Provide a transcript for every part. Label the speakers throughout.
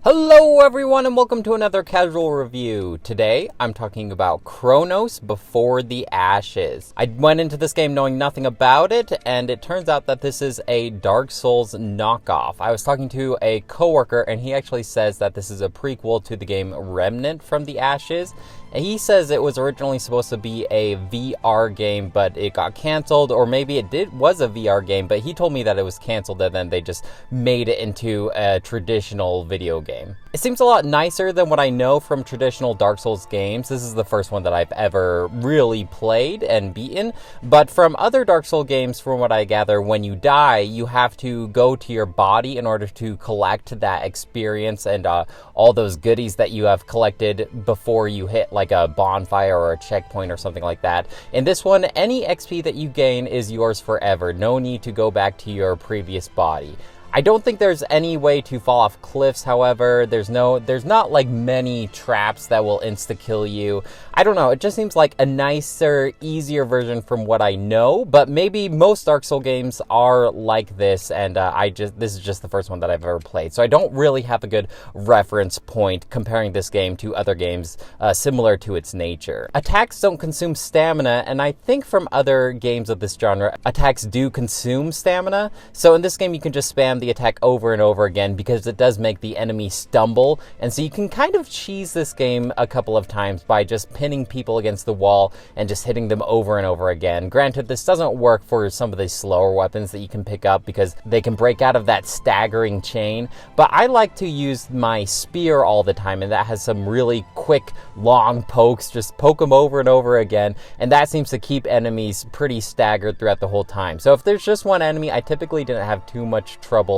Speaker 1: Hello everyone and welcome to another casual review. Today I'm talking about Kronos Before the Ashes. I went into this game knowing nothing about it, and it turns out that this is a Dark Souls knockoff. I was talking to a coworker and he actually says that this is a prequel to the game Remnant from the Ashes. And he says it was originally supposed to be a VR game, but it got canceled, or maybe it was a VR game, but he told me that it was canceled and then they just made it into a traditional video game. It seems a lot nicer than what I know from traditional Dark Souls games. This is the first one that I've ever really played and beaten, but from other Dark Souls games, from what I gather, when you die, you have to go to your body in order to collect that experience and all those goodies that you have collected before you hit like a bonfire or a checkpoint or something like that. In this one, any XP that you gain is yours forever. No need to go back to your previous body. I don't think there's any way to fall off cliffs, however. There's not like many traps that will insta-kill you. I don't know, it just seems like a nicer, easier version from what I know, but maybe most Dark Souls games are like this, and this is just the first one that I've ever played, so I don't really have a good reference point comparing this game to other games similar to its nature. Attacks don't consume stamina, and I think from other games of this genre, attacks do consume stamina, so in this game you can just spam the attack over and over again because it does make the enemy stumble, and so you can kind of cheese this game a couple of times by just pinning people against the wall and just hitting them over and over again. Granted, this doesn't work for some of the slower weapons that you can pick up because they can break out of that staggering chain, but I like to use my spear all the time, and that has some really quick, long pokes. Just poke them over and over again, and that seems to keep enemies pretty staggered throughout the whole time. So if there's just one enemy, I typically didn't have too much trouble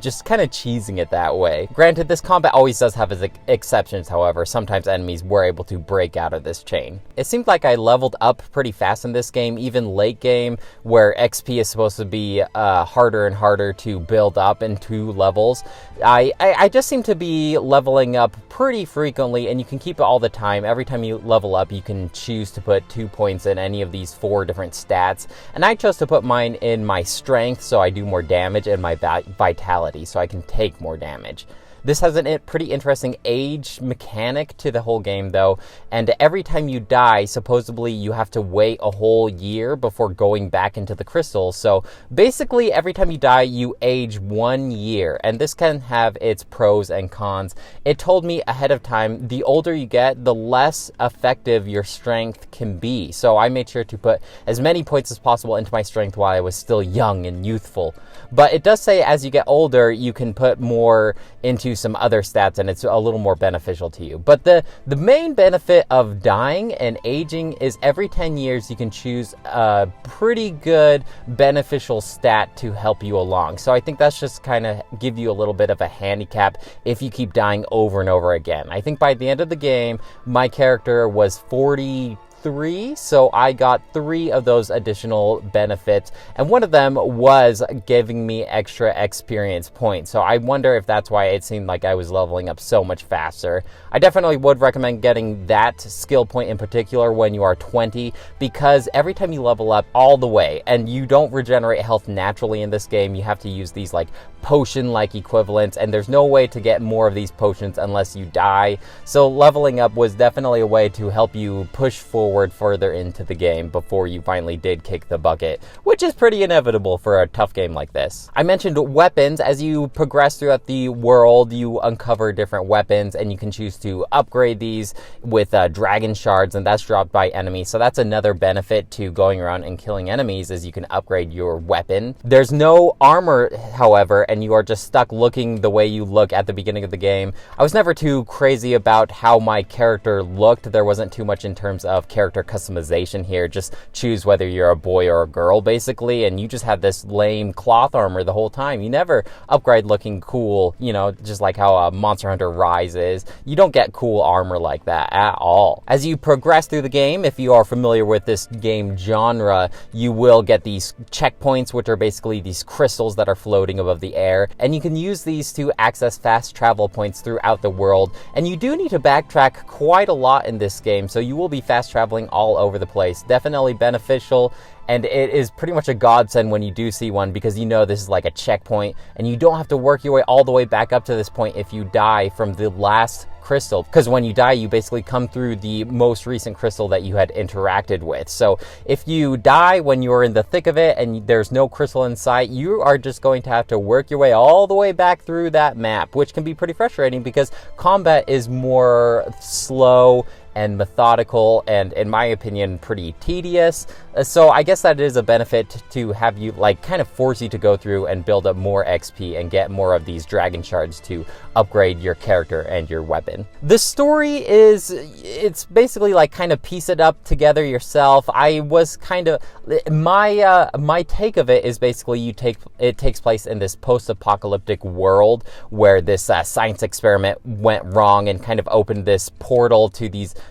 Speaker 1: just kind of cheesing it that way. Granted, this combat always does have its exceptions, however. Sometimes enemies were able to break out of this chain. It seemed like I leveled up pretty fast in this game, even late game, where XP is supposed to be harder and harder to build up in 2 levels. I just seem to be leveling up pretty frequently, and you can keep it all the time. Every time you level up, you can choose to put 2 points in any of these 4 different stats, and I chose to put mine in my strength so I do more damage, and my vitality so I can take more damage. This has a pretty interesting age mechanic to the whole game though, and every time you die, supposedly you have to wait a whole year before going back into the crystals. So basically every time you die, you age 1 year, and this can have its pros and cons. It told me ahead of time, the older you get, the less effective your strength can be. So I made sure to put as many points as possible into my strength while I was still young and youthful. But it does say as you get older, you can put more into some other stats, and it's a little more beneficial to you. But the main benefit of dying and aging is every 10 years you can choose a pretty good beneficial stat to help you along. So I think that's just kind of give you a little bit of a handicap if you keep dying over and over again. I think by the end of the game, my character was 43, so I got 3 of those additional benefits, and one of them was giving me extra experience points. So I wonder if that's why it seemed like I was leveling up so much faster. I definitely would recommend getting that skill point in particular when you are 20, because every time you level up all the way, and you don't regenerate health naturally in this game, you have to use these like potion-like equivalents, and there's no way to get more of these potions unless you die. So leveling up was definitely a way to help you push forward further into the game before you finally did kick the bucket, which is pretty inevitable for a tough game like this. I mentioned weapons. As you progress throughout the world, you uncover different weapons, and you can choose to upgrade these with dragon shards, and that's dropped by enemies. So that's another benefit to going around and killing enemies, is you can upgrade your weapon. There's no armor, however, and you are just stuck looking the way you look at the beginning of the game. I was never too crazy about how my character looked. There wasn't too much in terms of character customization here. Just choose whether you're a boy or a girl, basically, and you just have this lame cloth armor the whole time. You never upgrade looking cool, you know, just like how Monster Hunter Rise is. You don't get cool armor like that at all. As you progress through the game, if you are familiar with this game genre, you will get these checkpoints, which are basically these crystals that are floating above the air, and you can use these to access fast travel points throughout the world. And you do need to backtrack quite a lot in this game, so you will be fast traveling traveling all over the place. Definitely beneficial, and it is pretty much a godsend when you do see one, because you know this is like a checkpoint, and you don't have to work your way all the way back up to this point if you die from the last crystal, because when you die, you basically come through the most recent crystal that you had interacted with. So if you die when you're in the thick of it and there's no crystal in sight, you are just going to have to work your way all the way back through that map, which can be pretty frustrating because combat is more slow and methodical, and in my opinion pretty tedious. So I guess that is a benefit to have you, like, kind of force you to go through and build up more XP and get more of these dragon shards to upgrade your character and your weapon. The story it's basically like kind of piece it up together yourself. I was kind of, my take of it is basically it takes place in this post-apocalyptic world where this science experiment went wrong and kind of opened this portal to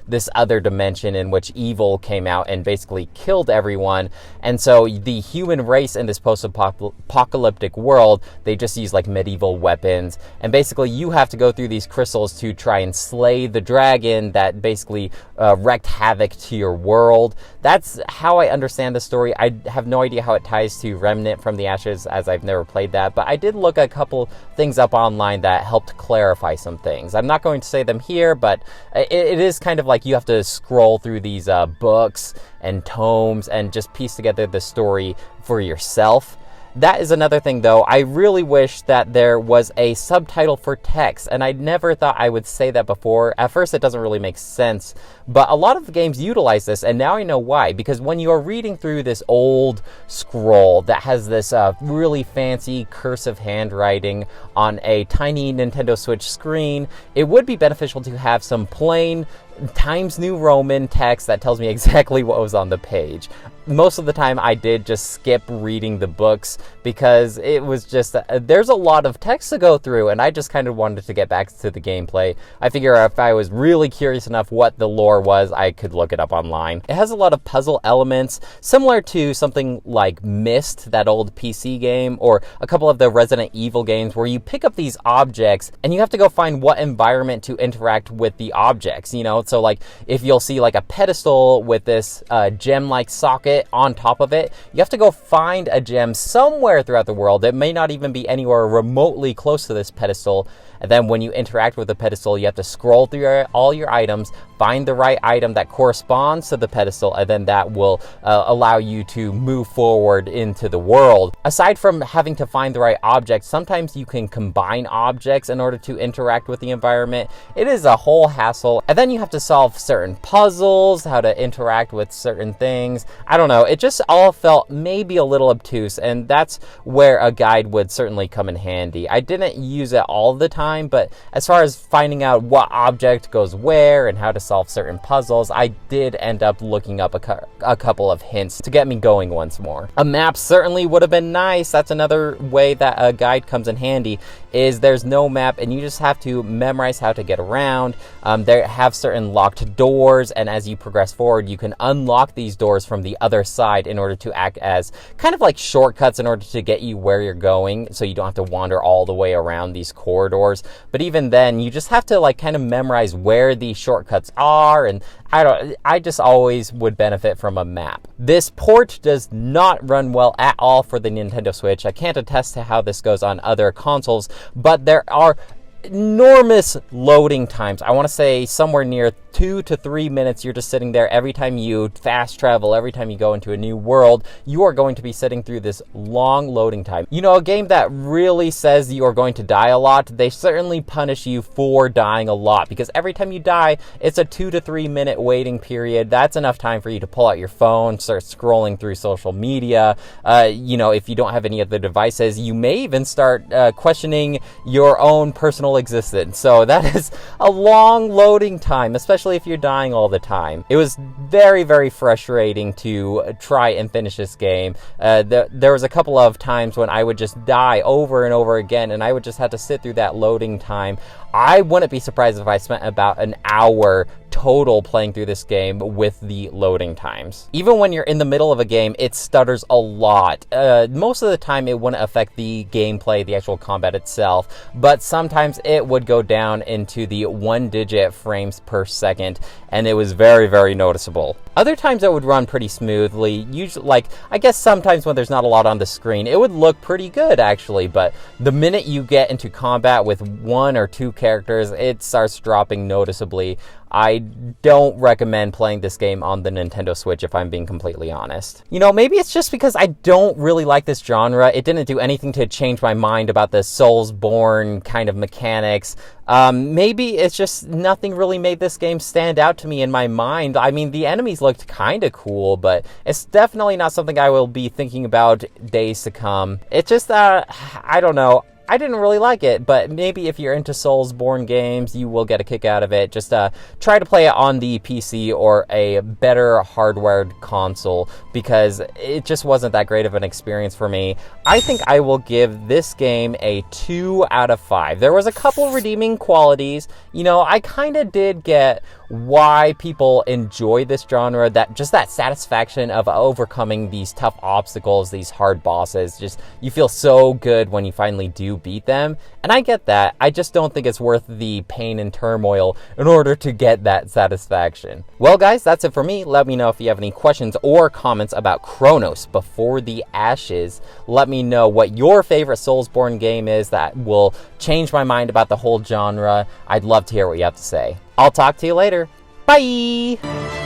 Speaker 1: this other dimension in which evil came out and basically killed everyone. And so the human race in this post-apocalyptic world, they just use like medieval weapons, and basically you have to go through these crystals to try and slay the dragon that basically wreaked havoc to your world. That's how I understand the story. I have no idea how it ties to Remnant from the Ashes, as I've never played that, but I did look a couple things up online that helped clarify some things. I'm not going to say them here, but it is kind of like you have to scroll through these books and tomes and just piece together the story for yourself. That is another thing, though. I really wish that there was a subtitle for text, and I never thought I would say that before. At first, it doesn't really make sense, but a lot of the games utilize this, and now I know why. Because when you are reading through this old scroll that has this really fancy cursive handwriting on a tiny Nintendo Switch screen, it would be beneficial to have some plain Times New Roman text that tells me exactly what was on the page. Most of the time I did just skip reading the books because it was just, there's a lot of text to go through, and I just kind of wanted to get back to the gameplay. I figure if I was really curious enough what the lore was, I could look it up online. It has a lot of puzzle elements, similar to something like Myst, that old PC game, or a couple of the Resident Evil games where you pick up these objects and you have to go find what environment to interact with the objects, you know? So like if you'll see like a pedestal with this gem-like socket on top of it, you have to go find a gem somewhere throughout the world. It may not even be anywhere remotely close to this pedestal. And then when you interact with the pedestal, you have to scroll through all your items, find the right item that corresponds to the pedestal, and then that will allow you to move forward into the world. Aside from having to find the right object, sometimes you can combine objects in order to interact with the environment. It is a whole hassle. And then you have to solve certain puzzles, how to interact with certain things. I don't know. It just all felt maybe a little obtuse, and that's where a guide would certainly come in handy. I didn't use it all the time, but as far as finding out what object goes where and how to solve certain puzzles, I did end up looking up a couple of hints to get me going once more. A map certainly would have been nice. That's another way that a guide comes in handy, is there's no map and you just have to memorize how to get around. They have certain locked doors, and as you progress forward, you can unlock these doors from the other side in order to act as kind of like shortcuts in order to get you where you're going, so you don't have to wander all the way around these corridors. But even then, you just have to like kind of memorize where these shortcuts are, and I just always would benefit from a map. This port does not run well at all for the Nintendo Switch. I can't attest to how this goes on other consoles, but there are enormous loading times. I want to say somewhere near 2 to 3 minutes. You're just sitting there every time you fast travel, every time you go into a new world, you are going to be sitting through this long loading time. You know, a game that really says you are going to die a lot, they certainly punish you for dying a lot, because every time you die, it's a 2 to 3 minute waiting period. That's enough time for you to pull out your phone, start scrolling through social media. You know, if you don't have any other devices, you may even start questioning your own personal existence. So that is a long loading time, especially if you're dying all the time. It was very, very frustrating to try and finish this game. There was a couple of times when I would just die over and over again, and I would just have to sit through that loading time. I wouldn't be surprised if I spent about an hour total playing through this game with the loading times. Even when you're in the middle of a game, it stutters a lot. Most of the time it wouldn't affect the gameplay, the actual combat itself, but sometimes it would go down into the 1-digit frames per second, and it was very, very noticeable. Other times it would run pretty smoothly. Usually, like, I guess sometimes when there's not a lot on the screen, it would look pretty good actually, but the minute you get into combat with 1 or 2 characters, it starts dropping noticeably. I don't recommend playing this game on the Nintendo Switch, if I'm being completely honest. You know, maybe it's just because I don't really like this genre. It didn't do anything to change my mind about the Soulsborne kind of mechanics. Maybe it's just nothing really made this game stand out to me in my mind. I mean, the enemies looked kind of cool, but it's definitely not something I will be thinking about days to come. It's just that, I don't know. I didn't really like it, but maybe if you're into Soulsborne games, you will get a kick out of it. Just try to play it on the PC or a better hardwired console, because it just wasn't that great of an experience for me. I think I will give this game a 2 out of 5. There was a couple redeeming qualities. You know, I kind of did get why people enjoy this genre, that satisfaction of overcoming these tough obstacles, these hard bosses. Just, you feel so good when you finally do beat them, and I get that. I just don't think it's worth the pain and turmoil in order to get that satisfaction. Well guys, that's it for me. Let me know if you have any questions or comments about Kronos Before the Ashes. Let me know what your favorite Soulsborne game is that will change my mind about the whole genre. I'd love to hear what you have to say. I'll talk to you later. Bye!